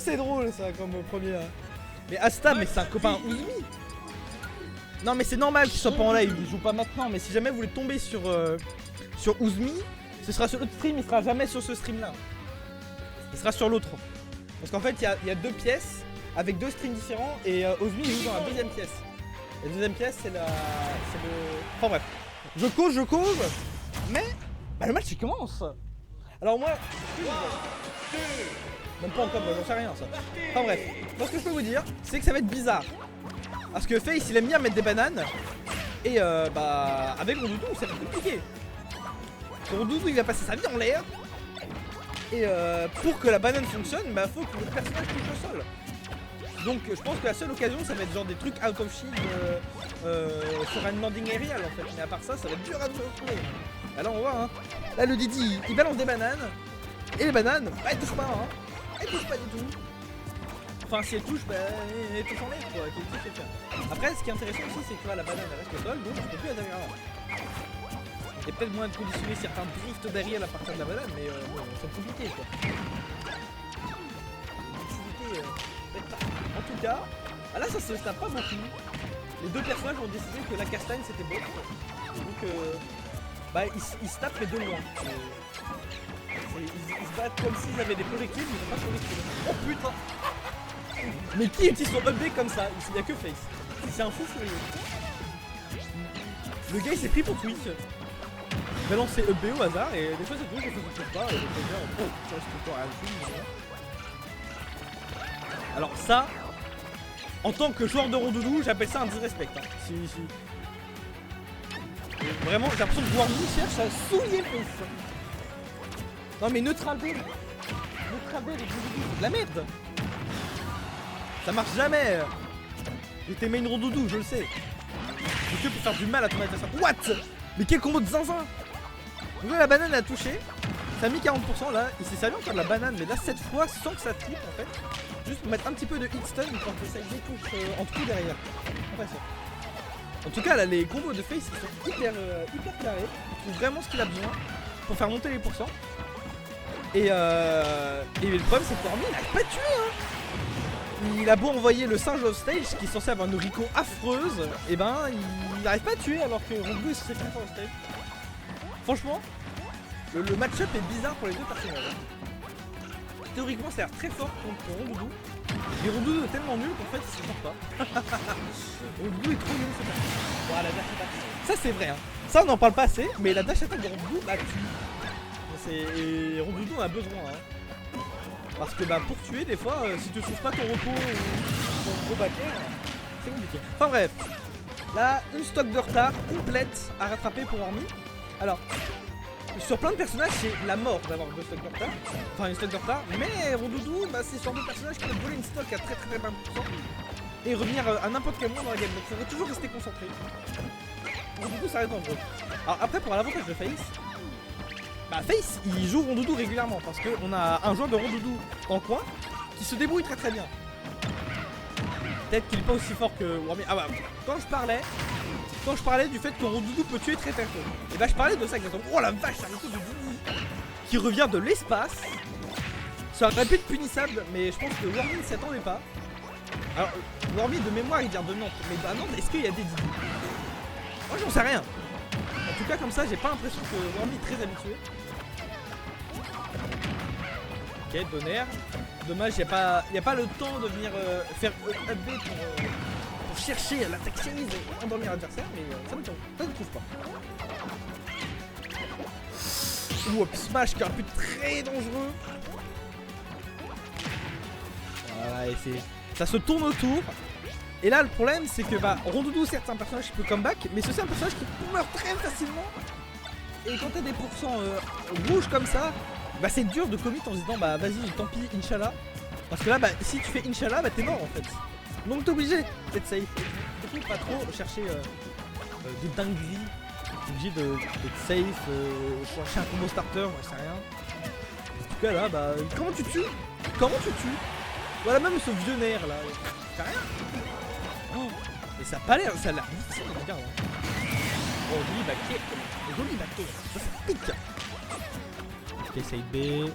c'est drôle ça comme premier. Mais Asta, mais c'est un copain Ouzmi. Non mais c'est normal qu'il soit pas en live, il joue pas maintenant. Mais si jamais vous voulez tomber sur Ouzmi, ce sera sur l'autre stream, il sera jamais sur ce stream là. Il sera sur l'autre. Parce qu'en fait il y a deux pièces avec deux streams différents et Ouzmi il joue dans la deuxième pièce. La deuxième pièce c'est le... Enfin bref. Je cause, mais bah, le match il commence. Alors moi... Même pas encore, j'en sais rien ça. Enfin bref, moi ce que je peux vous dire, c'est que ça va être bizarre. Parce que Face il aime bien mettre des bananes. Et bah avec Rondoudou ça va être compliqué. Rondoudou il va passer sa vie en l'air. Et pour que la banane fonctionne, bah faut que le personnage touche au sol. Donc je pense que la seule occasion ça va être genre des trucs out of shield sur un landing aerial en fait. Mais à part ça, ça va être dur à trouver. Alors on va voir hein. Là le Didi il balance des bananes. Et les bananes, bah elles touchent pas hein. Elles touchent pas du tout. Enfin si elles touchent, bah elles touchent en l'air quoi. Après ce qui est intéressant aussi c'est que là la banane elle reste au sol, donc je peux plus la derrière. Il y a peut-être moyen de conditionner certains drifts barrières à partir de la banane, mais bon, c'est compliqué quoi. En tout cas, ah là ça se tape pas beaucoup. Les deux personnages ont décidé que la castagne c'était beau. Donc bah ils se tapent les deux loin. Ils se battent comme s'ils avaient des projectiles, mais ils ont pas de projectiles. Oh putain! Mais qui utilise son up B comme ça? Il y a que Face. C'est un fou furieux. Le gars il s'est pris pour Twitch. Il va lancer up B au hasard et des fois c'est tout, des fois ça ne pas. Et alors ça, en tant que joueur de Rondoudou, j'appelle ça un disrespect. Hein. Si. Vraiment, j'ai l'impression que Warby cherche à souiller Face. Non mais neutral B avec Rondoudou, c'est de la merde. Ça marche jamais. J'étais main Rondoudou, je le sais. C'est que pour faire du mal à ton adversaire. What? Mais quel combo de zinzin. Donc là la banane a touché. Ça a mis 40% là. Il s'est servi encore de la banane, mais là cette fois sans que ça tripe en fait. Juste pour mettre un petit peu de hit stun quand ça détouche en tout derrière. En tout cas là les combos de Face ils sont hyper carrés. Il trouve vraiment ce qu'il a besoin pour faire monter les pourcents. Et le problème c'est que Warby il n'arrive pas à tuer hein. Il a beau envoyer le singe off stage qui est censé avoir une Rico affreuse, et ben il n'arrive pas à tuer alors que Rondoudou est censé faire off stage. Franchement, le match-up est bizarre pour les deux personnages. Théoriquement ça a l'air très fort contre Rondoudou. Et Rondoudou est tellement nul qu'en fait il se supporte pas. Rondoudou est trop nul ce match. Voilà, la dash attack. Ça c'est vrai hein. Ça on n'en parle pas assez, mais la dash attack de Rondoudou bah tue. Et Rondoudou en a besoin hein. Parce que bah pour tuer des fois, si tu trouves pas ton repos ou ton gros backer, c'est compliqué. Enfin bref, là une stock de retard complète à rattraper pour Warmy. Alors, sur plein de personnages c'est la mort d'avoir deux stocks de retard. Enfin une stock de retard, mais Rondoudou bah c'est sur deux personnages qui peuvent voler une stock à très bas pourcent et revenir à n'importe quel moment dans la game. Donc il faudrait toujours rester concentré. Rondoudou ça reste dangereux. Alors après pour l'avantage de Face, bah Face il joue Rondoudou régulièrement parce qu'on a un joueur de Rondoudou en coin qui se débrouille très bien. Peut-être qu'il est pas aussi fort que Warmy. Ah bah quand je parlais du fait que Rondoudou peut tuer très tôt. Et bah je parlais de ça exactement. Oh la vache, un coup de Didi qui revient de l'espace. Ça aurait pu être punissable, mais je pense que Warmy ne s'y attendait pas. Alors Warmy de mémoire il vient de Nantes, mais à Nantes est-ce qu'il y a des Didi? Moi j'en sais rien. En tout cas comme ça j'ai pas l'impression que Warmy est très habitué. Ok, Donner. Dommage, il n'y a pas le temps de venir faire up B pour chercher l'attaque chemise et endormir l'adversaire, mais ça ne trouve pas. Ou up smash qui aurait pu être très dangereux. Voilà, et ça se tourne autour. Et là le problème c'est que bah Rondoudou certes c'est un personnage qui peut comeback, mais c'est aussi un personnage qui meurt très facilement. Et quand t'as des pourcents rouges comme ça, bah c'est dur de commit en se disant bah vas-y tant pis Inch'Allah. Parce que là bah si tu fais Inch'Allah bah t'es mort en fait. Donc t'es obligé d'être safe. Du coup pas trop chercher de dingueries. T'es obligé d'être safe, chercher un combo starter, moi je sais rien. En tout cas là bah comment tu tues? Voilà même ce vieux nerf là. T'as rien. Oh, et ça a pas l'air, ça a l'air difficile, regarde. Oh, joli baquet. Ça pique. Ok, side B.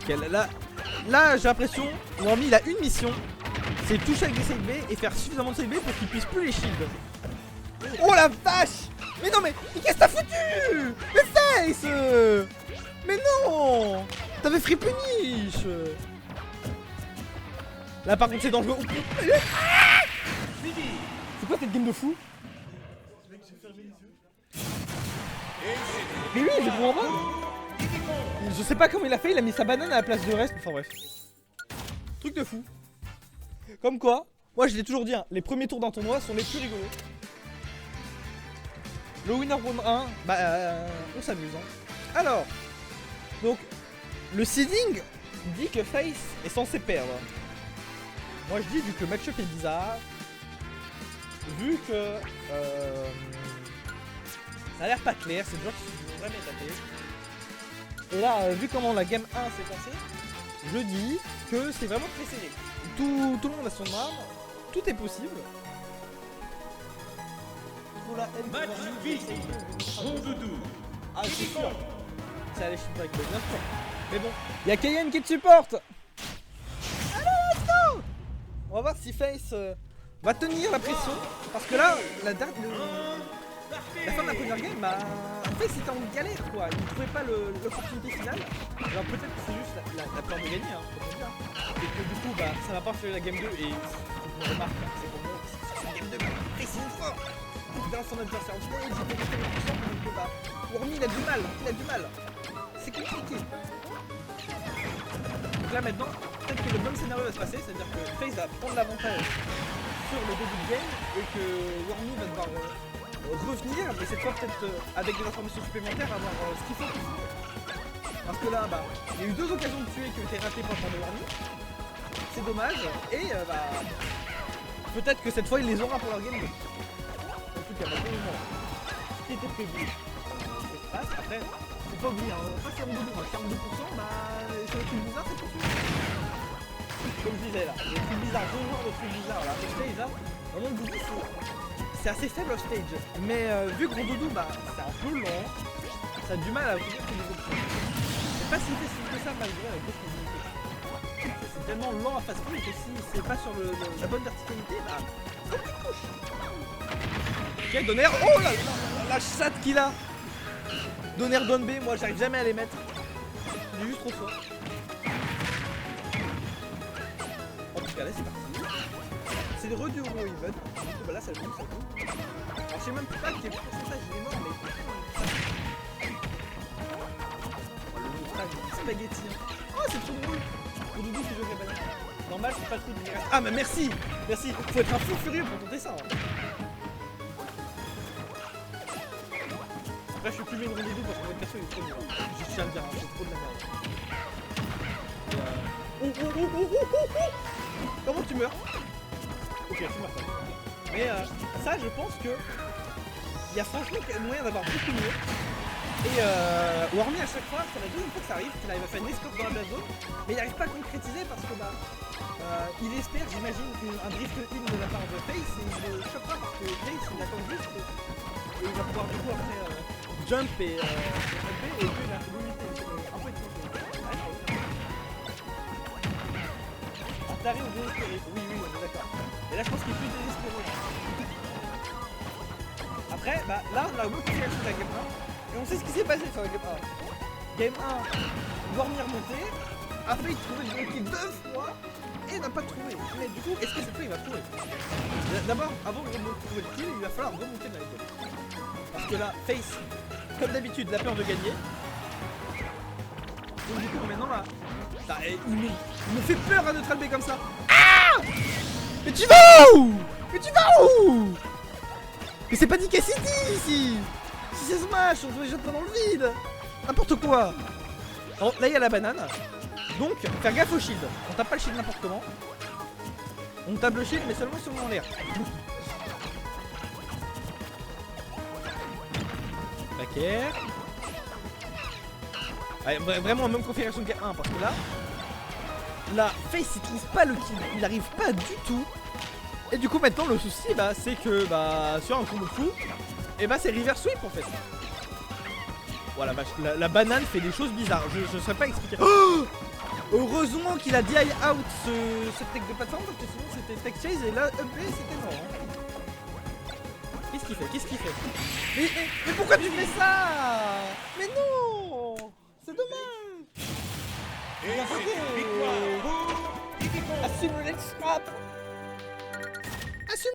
Ok, là, là j'ai l'impression, Wormy il a une mission, c'est toucher avec des side B et faire suffisamment de side B pour qu'il puisse plus les shield. Oh la vache! Mais non mais qu'est-ce que t'as foutu? Mais Face! Mais non! T'avais free punish! Là par contre c'est dangereux. C'est quoi cette game de fou? Mais oui, je comprends pas. Je sais pas comment il a fait, il a mis sa banane à la place du reste. Enfin bref. Truc de fou. Comme quoi, moi je l'ai toujours dit, hein, les premiers tours d'un tournoi sont les plus rigolos. Le winner round 1, bah on s'amuse. Hein. Alors, donc, le seeding dit que Face est censé perdre. Moi je dis, vu que le match-up est bizarre, vu que ça a l'air pas clair, c'est des gens qui ne vont jamais taper. Et là, vu comment la game 1 s'est passée, je dis que c'est vraiment très serré. Tout le monde a son arme, tout est possible. Match vite. Ah, c'est sûr. C'est allé shit back, bien sûr. Mais bon, il y a Cayenne qui te supporte. Allez, let's go. On va voir si Face va tenir la pression. Parce que là, la fin de la première game, bah, Face était en galère quoi. Il ne trouvait pas l'opportunité finale. Alors peut-être que c'est juste la peur de gagner, hein, faut dire. Et que du coup, bah, ça va pas faire la game 2. Et on remarque, c'est pour moi, c'est la game 2. Face il est fort. Dans son adversaire en stage, il était très puissant pour le combat. Wormy il a du mal, c'est compliqué. Donc là maintenant, peut-être que le bon scénario va se passer, c'est-à-dire que Face va prendre l'avantage sur le début de game et que Wormy va devoir revenir, mais cette fois peut-être avec des informations supplémentaires, avoir ce qu'il faut. Parce que là, bah, il y a eu 2 occasions de tuer qui ont été ratées par le Wormy. C'est dommage, et bah, peut-être que cette fois il les aura pour leur game 2. Qui était prévu. Après, faut pas oublier, hein, pas 42%, bah sur le truc bizarre, c'est possible. Comme je disais là, le truc bizarre, 2 jours de truc bizarre là, stage là, vraiment le Doudou c'est assez faible off stage. Mais vu que Doudou, bah c'est un peu lent, ça a du mal à obtenir toutes les options. C'est pas si facile que ça malgré la grosse mobilité. C'est tellement lent à face point que si c'est pas sur la bonne verticalité, bah ça te touche. Ok, Donner, oh là la chatte qu'il a. Donner, Don B, moi j'arrive jamais à les mettre. Il est juste trop fort. En tout cas là c'est parti. C'est le redu au even. Du coup bah là ça le bouge, ça bouge. Alors je sais même pas quel pourcentage il est mort mais... Oh le naufrage, spaghetti. Oh c'est trop drôle. Pour Doudou qui joue avec la banane. Normal c'est pas le truc de... Ah mais merci. Merci. Faut être un fou furieux pour tenter ça. Hein. Là je suis plus le rendez-vous parce que votre perso il est trop nul. Je tiens à le dire, hein, c'est trop de la merde. Comment tu meurs? Ok, tu meurs pas. Mais ça je pense que il y a franchement moyen d'avoir beaucoup mieux. Et Wormy à chaque fois, c'est la deuxième fois que ça arrive, qu'il arrive à faire une escorte dans la base zone, mais il n'arrive pas à concrétiser parce que bah il espère, j'imagine, un drift in de la part de Face et il ne chope pas parce que Face il attend juste et il va pouvoir du coup après jump et puis il a limité un peu de Atari ou désespéré? Oui, on est d'accord. Et là je pense qu'il est plus désespéré. Après, bah là on a beaucoup de sur la game 1 et on sait ce qui s'est passé sur la game 1. Game 1, Wormy remonté, a failli trouver le kill 2 fois et n'a pas trouvé. Mais du coup, est-ce que cette fois il va trouver? D'abord, avant de trouver le kill, il va falloir remonter de la game. Parce que là, Face, comme d'habitude, la peur de gagner. Donc du coup, maintenant là, il me fait peur à Neutral B comme ça. Ah! Mais tu vas où? Mais c'est pas Nick City ici. Si c'est Smash, on se jette pas dans le vide. N'importe quoi. Alors, là, il y a la banane. Donc, faire gaffe au shield. On tape pas le shield n'importe comment. On tape le shield, mais seulement si on est en l'air. Backer. Ouais, vraiment même configuration de game 1 parce que là Face il trouve pas le kill, il arrive pas du tout. Et du coup maintenant le souci c'est que sur un combo fou et c'est reverse sweep en fait. Voilà la banane fait des choses bizarres, je saurais pas expliquer. Oh Heureusement qu'il a DI out cette tech de plateforme parce que sinon c'était tech chase et là up c'était mort. Hein. Qu'est-ce qu'il fait? Qu'est-ce qu'il fait? Mais pourquoi tu fais ça? Mais non! C'est dommage! Et c'est une victoire pour Iggy Pop. Assume le let's scrap!